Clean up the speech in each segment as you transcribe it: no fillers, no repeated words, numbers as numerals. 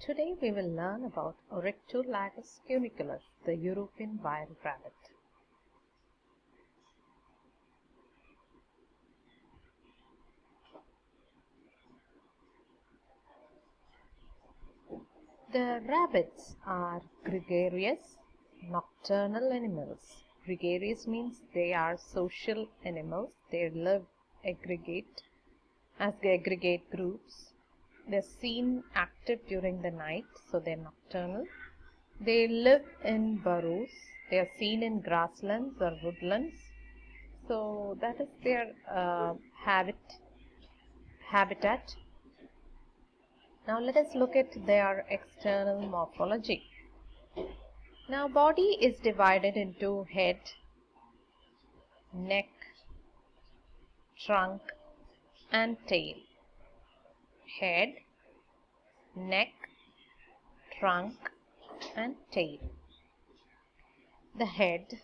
Today we will learn about Oryctolagus cuniculus, the European wild rabbit. The rabbits are gregarious, nocturnal animals. Gregarious means they are social animals. They live as aggregate groups. They're seen active during the night, so they're nocturnal. They live in burrows. They are seen in grasslands or woodlands. So that is their habitat. Now let us look at their external morphology. Now body is divided into head, neck, trunk and tail. Head, neck, trunk and tail. The head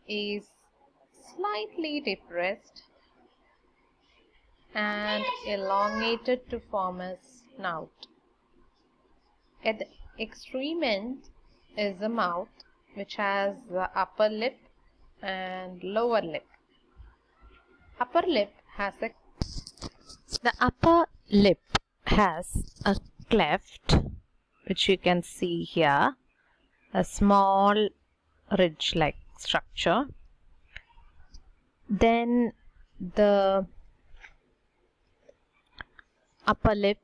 is slightly depressed and elongated to form a snout. At the extreme end is the mouth, which has the upper lip and lower lip. The upper lip has a cleft, which you can see here, a small ridge-like structure. Then the upper lip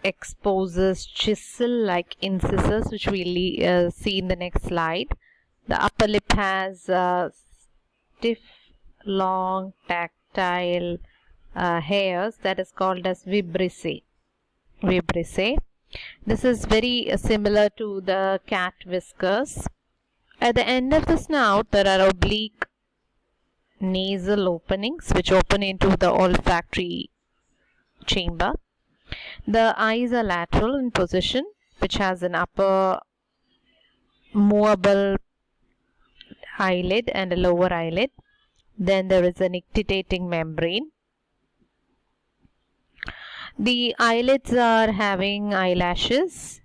exposes chisel-like incisors, which we'll see in the next slide. The upper lip has stiff, long, tactile hairs that is called as vibrissae. This is very similar to the cat whiskers. At the end of the snout, there are oblique nasal openings which open into the olfactory chamber. The eyes are lateral in position, which has an upper movable eyelid and a lower eyelid. Then there is an nictitating membrane. The eyelids are having eyelashes.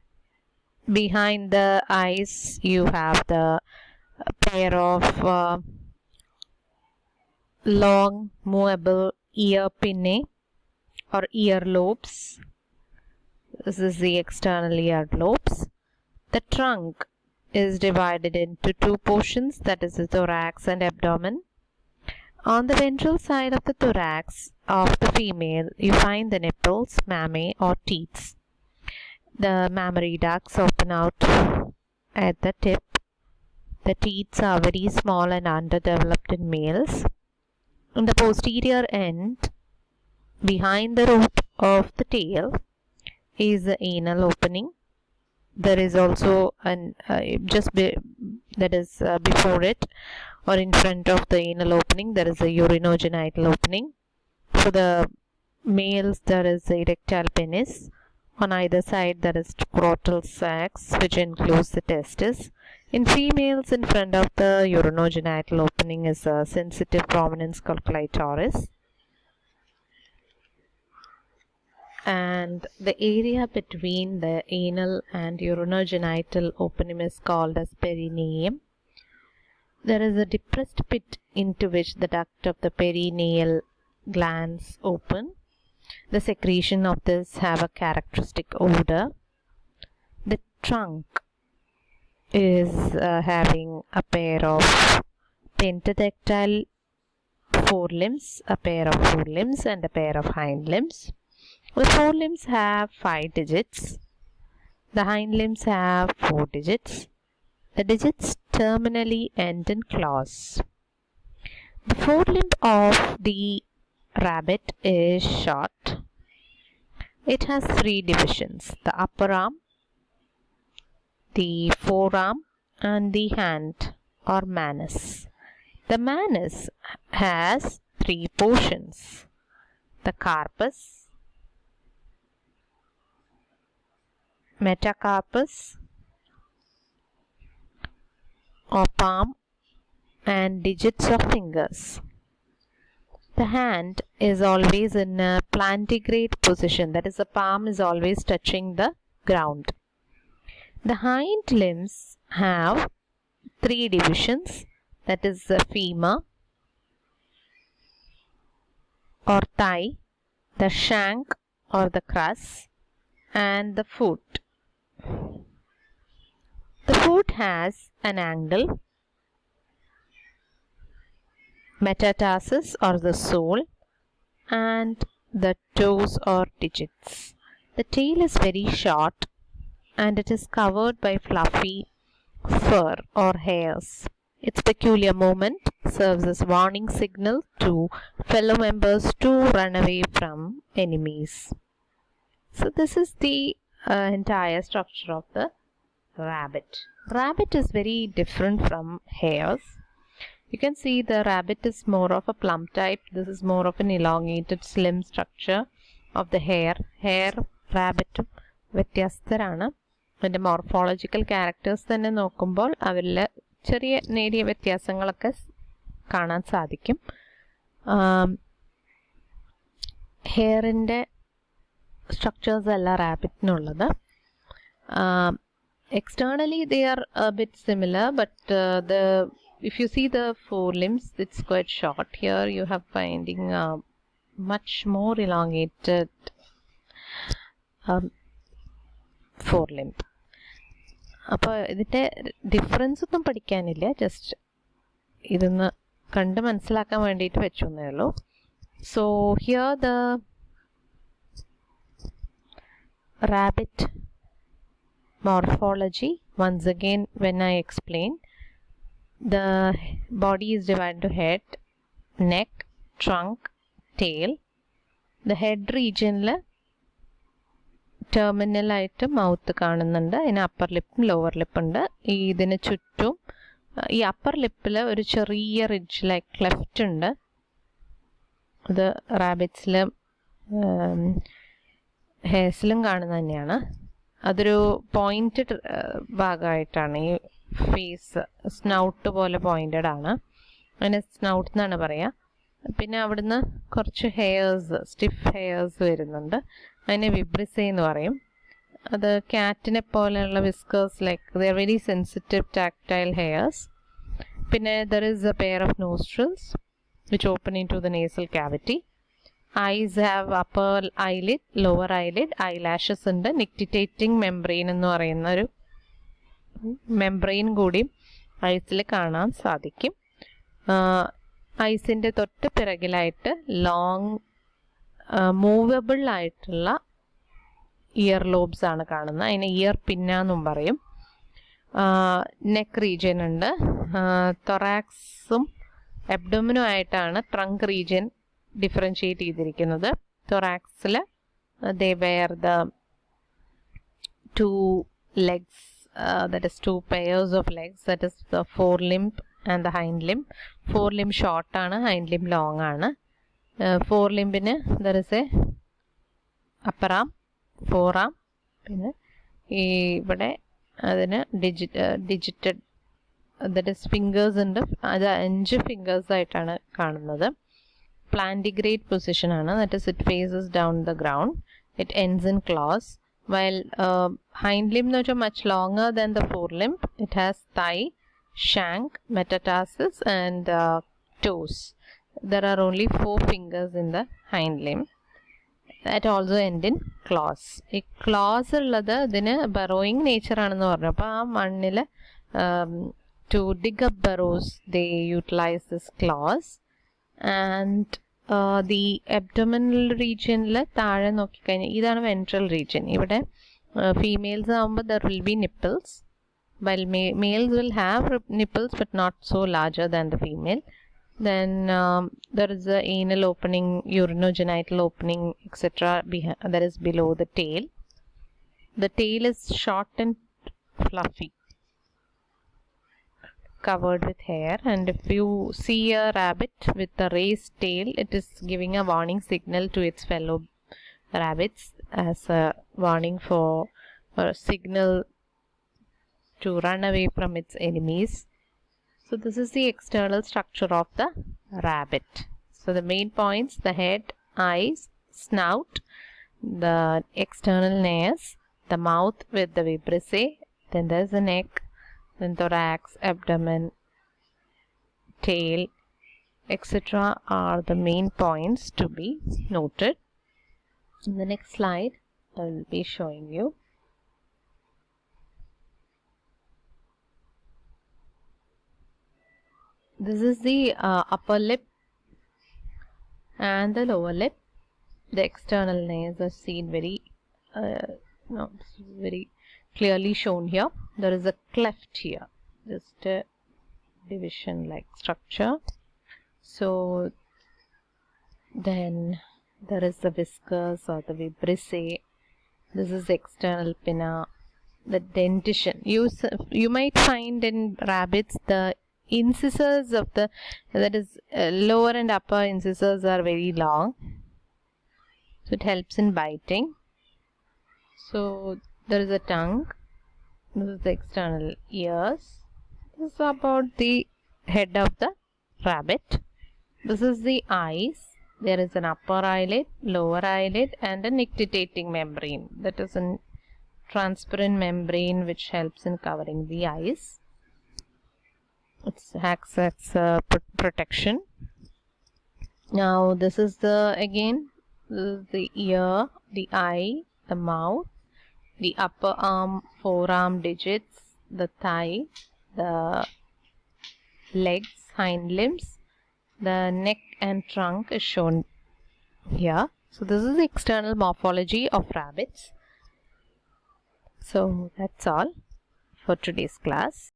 Behind the eyes you have the pair of long movable ear pinnae or ear lobes. This is the external ear lobes. The trunk is divided into two portions, that is the thorax and abdomen. On the ventral side of the thorax of the female, you find the nipples, mammae or teats. The mammary ducts open out at the tip. The teats are very small and underdeveloped in males. In the posterior end, behind the root of the tail, is the anal opening. There is also before it or in front of the anal opening, there is a urinogenital opening. For the males, there is a erectile penis. On either side, there is scrotal sacs, which includes the testis. In females, in front of the urinogenital opening is a sensitive prominence called clitoris. And the area between the anal and urinogenital opening is called as perineum. There is a depressed pit into which the duct of the perineal glands open. The secretion of this have a characteristic odor. The trunk is having a pair of pentadactyl forelimbs, a pair of forelimbs and a pair of hind limbs. The forelimbs have 5 digits. The hind limbs have 4 digits. The digits terminally end in claws. The forelimb of the rabbit is short. It has 3 divisions: the upper arm, the forearm and the hand or manus. The manus has 3 portions: the carpus, metacarpus or palm and digits of fingers. The hand is always in a plantigrade position, that is, the palm is always touching the ground. The hind limbs have three divisions, that is the femur or thigh, the shank or the crus, and the foot. The foot has an angle, metatarsus or the sole, and the toes or digits. The tail is very short and it is covered by fluffy fur or hairs. Its peculiar movement serves as warning signal to fellow members to run away from enemies. So this is the entire structure of the rabbit. Rabbit is very different from hares. You can see the rabbit is more of a plum type. This is more of an elongated slim structure of the hare. Hare, rabbit വ്യത്യസ്തരാണ്. അതിൻ്റെ morphological characters തന്നെ നോക്കുമ്പോൾ അവരിൽ ചെറിയ നേരിയ വ്യത്യാസങ്ങളൊക്കെ കാണാൻ സാധിക്കും. ഹെയറിൻ്റെ structures അല്ല റാബിറ്റിനുള്ളത്. Externally they are a bit similar, but if you see the forelimbs, it's quite short. Here you have finding much more elongated forelimb. അപ്പോൾ ഇതിൻ്റെ ഡിഫറൻസ് ഒന്നും പഠിക്കാനില്ല, ജസ്റ്റ് ഇതൊന്ന് കണ്ട് മനസ്സിലാക്കാൻ വേണ്ടിയിട്ട് വെച്ചു എന്നേ ഉള്ളൂ. So here the rabbit morphology, once again when I explain, the body is divided into head, neck, trunk, tail. The head region ൽ ടെർമിനൽ ആയിട്ട് മൗത്ത് കാണുന്നുണ്ട്. അതിന് അപ്പർ ലിപ്പും ലോവർ ലിപ്പ് ഉണ്ട്. ഇതിന് ചുറ്റും ഈ അപ്പർ ലിപ്പിൽ ഒരു ചെറിയ റിഡ്ജ് ലൈക്ക് ക്ലെഫ്റ്റ് ഉണ്ട്. ഇത് റാബിറ്റ്സിലും ഹെയർസിലും കാണുന്നത് തന്നെയാണ്. അതൊരു പോയിന്റഡ് ഭാഗമായിട്ടാണ്. ഈ ഫേസ് സ്നൗട്ട് പോലെ പോയിന്റഡ് ആണ്, അതിന് സ്നൗട്ട് എന്നാണ് പറയുക. പിന്നെ അവിടുന്ന് കുറച്ച് ഹെയർസ്, സ്റ്റിഫ് ഹെയർസ് വരുന്നുണ്ട്, അതിനെ വിബ്രിസേ എന്ന് പറയും. അത് ക്യാറ്റിനെ പോലെയുള്ള whiskers like they are very sensitive tactile hairs. പിന്നെ there is a pair of nostrils which open in to the nasal cavity. Eyes have upper eyelid, lower eyelid, eyelashes ഉണ്ട്. നിക്റ്റിറ്റേറ്റിംഗ് membrane എന്ന് പറയുന്ന ഒരു മെംബ്രെയിൻ കൂടി ഐസിൽ കാണാൻ സാധിക്കും. ഐസിൻ്റെ തൊട്ട് പിറകിലായിട്ട് ലോങ് മൂവബിൾ ആയിട്ടുള്ള ഇയർ ലോബ്സ് ആണ് കാണുന്നത്. അതിന് ഇയർ പിന്നാന്നും പറയും. നെക്ക് റീജിയൻ ഉണ്ട്. തൊറാക്സും എബ്ഡോമിനും ആയിട്ടാണ് ട്രങ്ക് റീജിയൻ ഡിഫറൻഷിയേറ്റ് ചെയ്തിരിക്കുന്നത്. തൊറാക്സിൽ they were the two legs, that is 2 pairs of legs, that is the forelimb and the hind limb. Forelimb short ആണ്, hind limb ലോങ് ആണ്. ഫോർലിംബിന് there is a upper arm, forearm, പിന്നെ ഈ ഇവിടെ അതിന് ഡിജിറ്റഡ് that is fingers ഉണ്ട്. അത് 5 fingers ആയിട്ടാണ് കാണുന്നത്. Plantigrade position ആണ്, that is it faces down the ground. It ends in claws. While hind limb എന്ന് വെച്ചാൽ much longer than the forelimb. It has thigh, shank, metatarsus and toes. There are only 4 fingers in the hind limb. That also end in claws. ഈ claws ഉള്ളത് ഇതിന് burrowing nature ആണെന്ന് പറഞ്ഞു. അപ്പോൾ ആ മണ്ണിൽ to dig up burrows they utilize this claws. And the abdominal region താഴെ നോക്കിക്കഴിഞ്ഞാൽ ഇതാണ് ventral region. ഇവിടെ ഫീമെയിൽസ് ആകുമ്പോൾ there will be nipples, while males will have nipples but not so larger than the female. Then there is a anal opening, urinogenital opening, etc. that is below the tail. The tail is short and fluffy, covered with hair, and if you see a rabbit with a raised tail, it is giving a warning signal to its fellow rabbits as a warning for a signal to run away from its enemies. So this is the external structure of the rabbit. So the main points: the head, eyes, snout, the external nares, the mouth with the vibrissae, then there's the neck, then thorax, abdomen, tail, etc. are the main points to be noted. In the next slide, I will be showing you. This is the upper lip and the lower lip. The external nares are seen very clearly shown here. There is a cleft here, just a division like structure. So then there is the whiskers or the vibrissae. This is the external pinna. The dentition. You might find in rabbits the incisors of the, that is lower and upper incisors are very long. So it helps in biting. So there is a tongue. This is the external ears. This is about the head of the rabbit. This is the eyes. There is an upper eyelid, lower eyelid, and a nictitating membrane. That is a transparent membrane which helps in covering the eyes. It acts as protection. Now this is the ear, the eye, the mouth, the upper arm, forearm digits, the thigh, the legs, hind limbs, the neck and trunk is shown here. So this is the external morphology of rabbits. So that's all for today's class.